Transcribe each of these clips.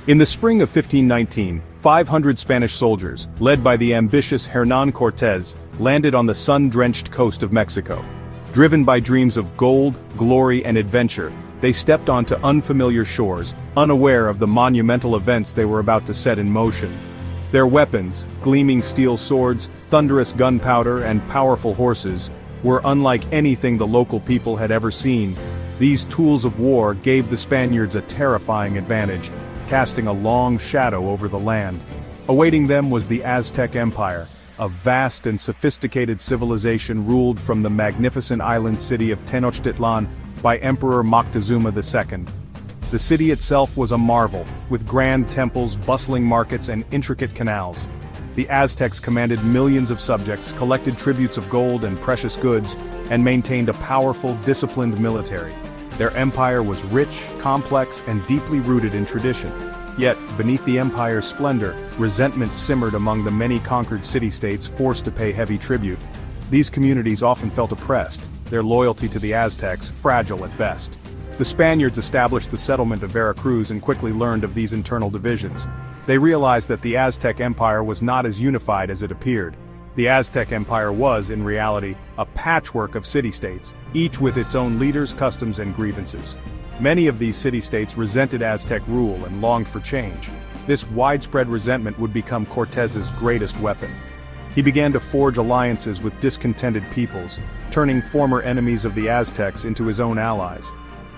In the spring of 1519, 500 Spanish soldiers, led by the ambitious Hernan Cortes, landed on the sun-drenched coast of Mexico. Driven by dreams of gold, glory and adventure, they stepped onto unfamiliar shores, unaware of the monumental events they were about to set in motion. Their weapons, gleaming steel swords, thunderous gunpowder and powerful horses, were unlike anything the local people had ever seen. These tools of war gave the Spaniards a terrifying advantage, casting a long shadow over the land. Awaiting them was the Aztec Empire, a vast and sophisticated civilization ruled from the magnificent island city of Tenochtitlan by Emperor Moctezuma II. The city itself was a marvel, with grand temples, bustling markets and intricate canals. The Aztecs commanded millions of subjects, collected tributes of gold and precious goods, and maintained a powerful, disciplined military. Their empire was rich, complex, and deeply rooted in tradition. Yet, beneath the empire's splendor, resentment simmered among the many conquered city-states forced to pay heavy tribute. These communities often felt oppressed, their loyalty to the Aztecs fragile at best. The Spaniards established the settlement of Veracruz and quickly learned of these internal divisions. They realized that the Aztec Empire was not as unified as it appeared. The Aztec Empire was, in reality, a patchwork of city-states, each with its own leaders, customs, and grievances. Many of these city-states resented Aztec rule and longed for change. This widespread resentment would become Cortes's greatest weapon. He began to forge alliances with discontented peoples, turning former enemies of the Aztecs into his own allies.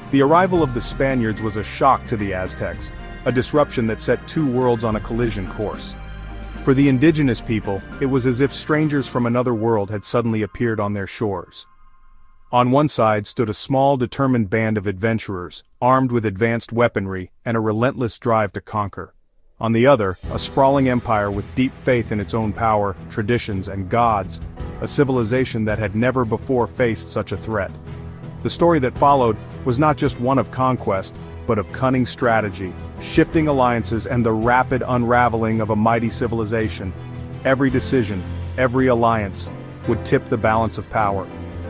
The arrival of the Spaniards was a shock to the Aztecs, a disruption that set two worlds on a collision course. For the indigenous people, it was as if strangers from another world had suddenly appeared on their shores. On one side stood a small, determined band of adventurers, armed with advanced weaponry and a relentless drive to conquer. On the other, a sprawling empire with deep faith in its own power, traditions, and gods, a civilization that had never before faced such a threat. The story that followed was not just one of conquest, but of cunning strategy, shifting alliances and the rapid unraveling of a mighty civilization. Every decision, every alliance, would tip the balance of power.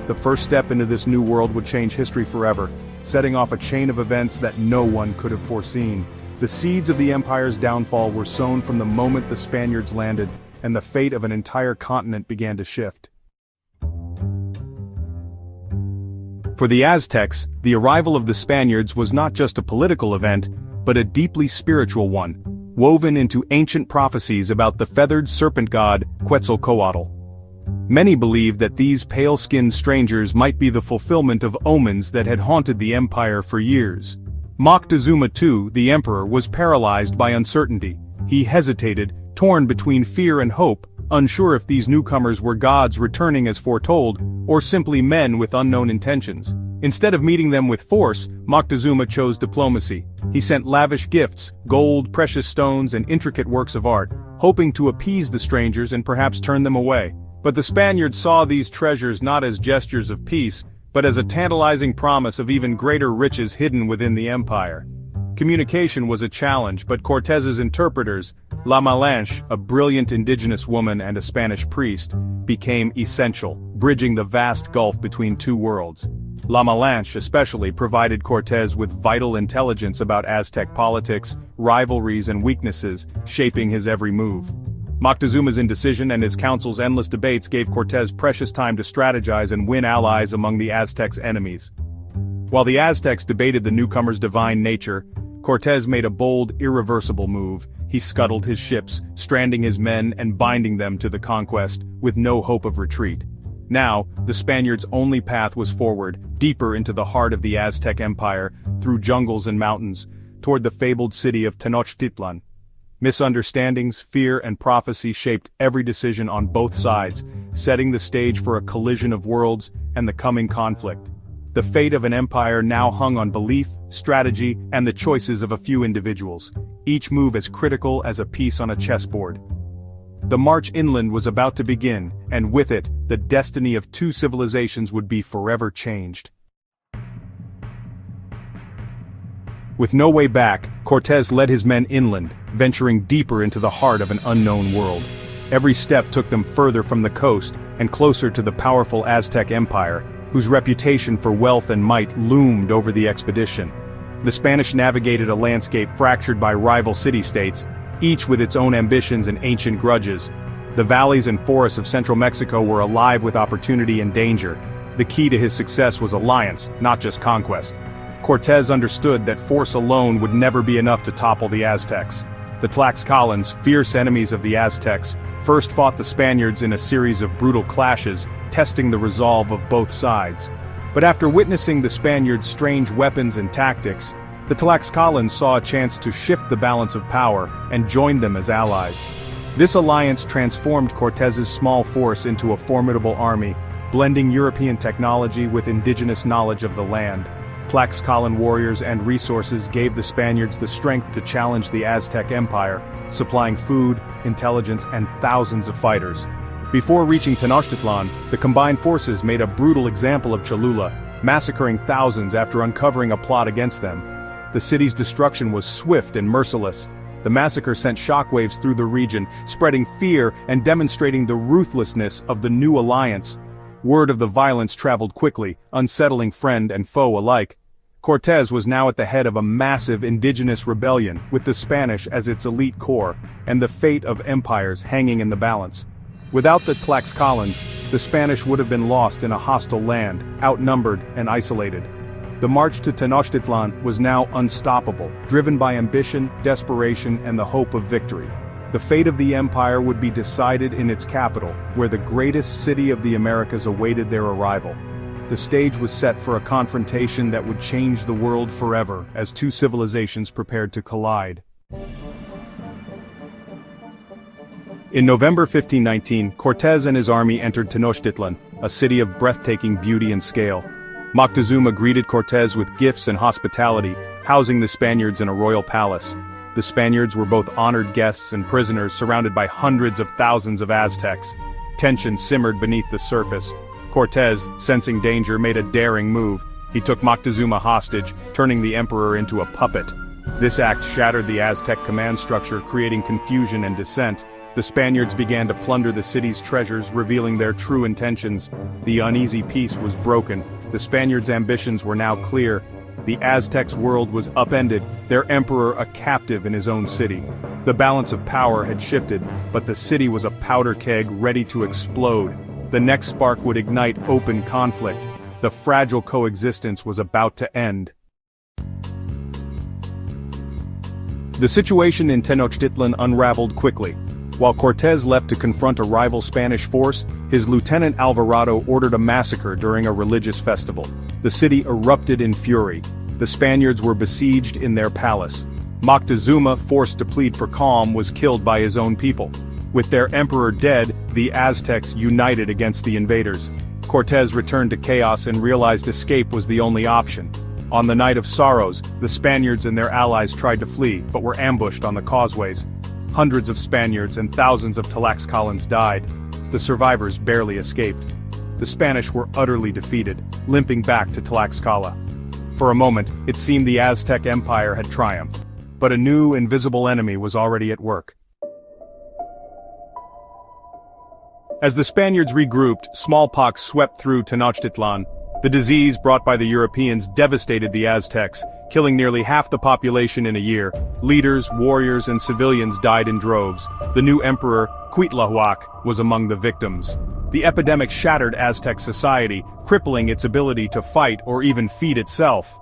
The first step into this new world would change history forever, setting off a chain of events that no one could have foreseen. The seeds of the empire's downfall were sown from the moment the Spaniards landed, and the fate of an entire continent began to shift. For the Aztecs, the arrival of the Spaniards was not just a political event, but a deeply spiritual one, woven into ancient prophecies about the feathered serpent god Quetzalcoatl. Many believed that these pale-skinned strangers might be the fulfillment of omens that had haunted the empire for years. Moctezuma II, the emperor, was paralyzed by uncertainty. He hesitated, torn between fear and hope, unsure if these newcomers were gods returning as foretold, or simply men with unknown intentions. Instead of meeting them with force, Moctezuma chose diplomacy. He sent lavish gifts, gold, precious stones, and intricate works of art, hoping to appease the strangers and perhaps turn them away. But the Spaniards saw these treasures not as gestures of peace, but as a tantalizing promise of even greater riches hidden within the empire. Communication was a challenge, but Cortes's interpreters, La Malinche, a brilliant indigenous woman and a Spanish priest, became essential, bridging the vast gulf between two worlds. La Malinche especially provided Cortes with vital intelligence about Aztec politics, rivalries and weaknesses, shaping his every move. Moctezuma's indecision and his council's endless debates gave Cortes precious time to strategize and win allies among the Aztecs' enemies. While the Aztecs debated the newcomers' divine nature, Cortes made a bold, irreversible move. He scuttled his ships, stranding his men and binding them to the conquest, with no hope of retreat. Now, the Spaniards' only path was forward, deeper into the heart of the Aztec Empire, through jungles and mountains, toward the fabled city of Tenochtitlan. Misunderstandings, fear, and prophecy shaped every decision on both sides, setting the stage for a collision of worlds and the coming conflict. The fate of an empire now hung on belief, strategy, and the choices of a few individuals, each move as critical as a piece on a chessboard. The march inland was about to begin, and with it, the destiny of two civilizations would be forever changed. With no way back, Cortes led his men inland, venturing deeper into the heart of an unknown world. Every step took them further from the coast and closer to the powerful Aztec Empire, whose reputation for wealth and might loomed over the expedition. The Spanish navigated a landscape fractured by rival city-states, each with its own ambitions and ancient grudges. The valleys and forests of central Mexico were alive with opportunity and danger. The key to his success was alliance, not just conquest. Cortes understood that force alone would never be enough to topple the Aztecs. The Tlaxcalans, fierce enemies of the Aztecs, first fought the Spaniards in a series of brutal clashes, testing the resolve of both sides. But after witnessing the Spaniards' strange weapons and tactics, the Tlaxcalans saw a chance to shift the balance of power and joined them as allies. This alliance transformed Cortes's small force into a formidable army, blending European technology with indigenous knowledge of the land. Tlaxcalan warriors and resources gave the Spaniards the strength to challenge the Aztec Empire, supplying food, intelligence, and thousands of fighters. Before reaching Tenochtitlan, the combined forces made a brutal example of Cholula, massacring thousands after uncovering a plot against them. The city's destruction was swift and merciless. The massacre sent shockwaves through the region, spreading fear and demonstrating the ruthlessness of the new alliance. Word of the violence traveled quickly, unsettling friend and foe alike. Cortes was now at the head of a massive indigenous rebellion, with the Spanish as its elite core, and the fate of empires hanging in the balance. Without the Tlaxcalans, the Spanish would have been lost in a hostile land, outnumbered and isolated. The march to Tenochtitlan was now unstoppable, driven by ambition, desperation, and the hope of victory. The fate of the empire would be decided in its capital, where the greatest city of the Americas awaited their arrival. The stage was set for a confrontation that would change the world forever as two civilizations prepared to collide. In November 1519, Cortes and his army entered Tenochtitlan, a city of breathtaking beauty and scale. Moctezuma greeted Cortes with gifts and hospitality, housing the Spaniards in a royal palace. The Spaniards were both honored guests and prisoners surrounded by hundreds of thousands of Aztecs. Tension simmered beneath the surface. Cortes, sensing danger, made a daring move. He took Moctezuma hostage, turning the emperor into a puppet. This act shattered the Aztec command structure, creating confusion and dissent. The Spaniards began to plunder the city's treasures, revealing their true intentions. The uneasy peace was broken. The Spaniards' ambitions were now clear. The Aztecs' world was upended, their emperor a captive in his own city. The balance of power had shifted, but the city was a powder keg ready to explode. The next spark would ignite open conflict. The fragile coexistence was about to end. The situation in Tenochtitlan unraveled quickly. While Cortes left to confront a rival Spanish force, his lieutenant Alvarado ordered a massacre during a religious festival. The city erupted in fury. The Spaniards were besieged in their palace. Moctezuma, forced to plead for calm, was killed by his own people. With their emperor dead, the Aztecs united against the invaders. Cortes returned to chaos and realized escape was the only option. On the night of sorrows, the Spaniards and their allies tried to flee, but were ambushed on the causeways. Hundreds of Spaniards and thousands of Tlaxcalans died. The survivors barely escaped. The Spanish were utterly defeated, limping back to Tlaxcala. For a moment, it seemed the Aztec Empire had triumphed. But a new, invisible enemy was already at work. As the Spaniards regrouped, smallpox swept through Tenochtitlan. The disease brought by the Europeans devastated the Aztecs, killing nearly half the population in a year. Leaders, warriors, and civilians died in droves. The new emperor, Cuitlahuac, was among the victims. The epidemic shattered Aztec society, crippling its ability to fight or even feed itself.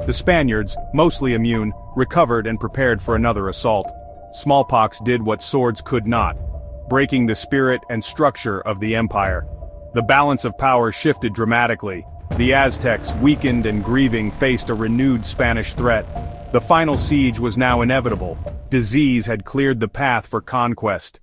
The Spaniards, mostly immune, recovered and prepared for another assault. Smallpox did what swords could not, breaking the spirit and structure of the empire. The balance of power shifted dramatically. The Aztecs, weakened and grieving, faced a renewed Spanish threat. The final siege was now inevitable. Disease had cleared the path for conquest.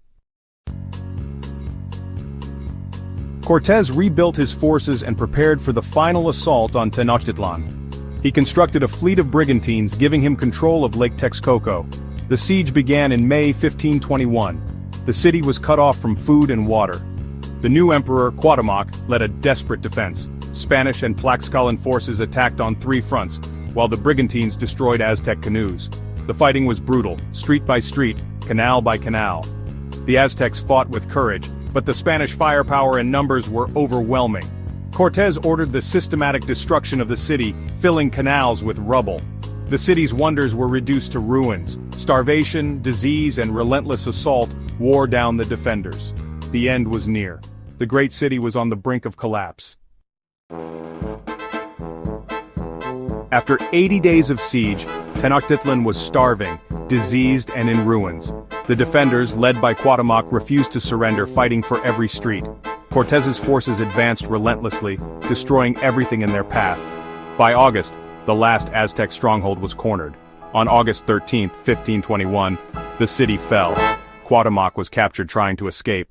Cortes rebuilt his forces and prepared for the final assault on Tenochtitlan. He constructed a fleet of brigantines, giving him control of Lake Texcoco. The siege began in May 1521. The city was cut off from food and water. The new emperor, Cuauhtémoc, led a desperate defense. Spanish and Tlaxcalan forces attacked on three fronts, while the brigantines destroyed Aztec canoes. The fighting was brutal, street by street, canal by canal. The Aztecs fought with courage, but the Spanish firepower and numbers were overwhelming. Cortes ordered the systematic destruction of the city, filling canals with rubble. The city's wonders were reduced to ruins. Starvation, disease, and relentless assault wore down the defenders. The end was near. The great city was on the brink of collapse. After 80 days of siege, Tenochtitlan was starving, diseased, and in ruins. The defenders, led by Cuauhtémoc, refused to surrender, fighting for every street. Cortes's forces advanced relentlessly, destroying everything in their path. By August, the last Aztec stronghold was cornered. On August 13, 1521, the city fell. Cuauhtémoc was captured trying to escape.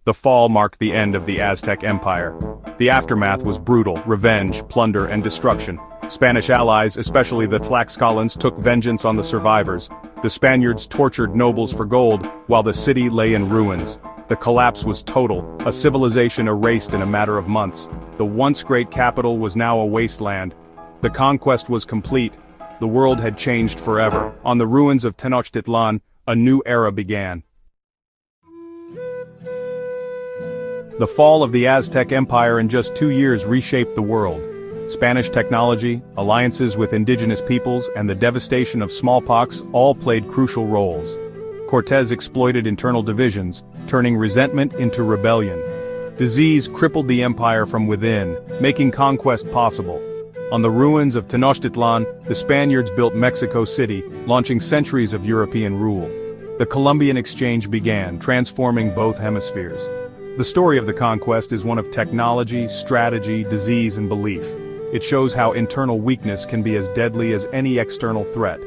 The fall marked the end of the Aztec Empire. The aftermath was brutal: revenge, plunder, and destruction. Spanish allies, especially the Tlaxcalans, took vengeance on the survivors. The Spaniards tortured nobles for gold, while the city lay in ruins. The collapse was total, a civilization erased in a matter of months. The once great capital was now a wasteland. The conquest was complete. The world had changed forever. On the ruins of Tenochtitlan, a new era began. The fall of the Aztec Empire in just 2 years reshaped the world. Spanish technology, alliances with indigenous peoples, and the devastation of smallpox all played crucial roles. Cortes exploited internal divisions, turning resentment into rebellion. Disease crippled the empire from within, making conquest possible. On the ruins of Tenochtitlan, the Spaniards built Mexico City, launching centuries of European rule. The Columbian Exchange began, transforming both hemispheres. The story of the conquest is one of technology, strategy, disease, and belief. It shows how internal weakness can be as deadly as any external threat.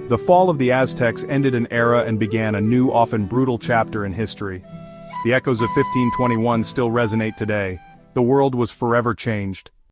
The fall of the Aztecs ended an era and began a new, often brutal chapter in history. The echoes of 1521 still resonate today. The world was forever changed.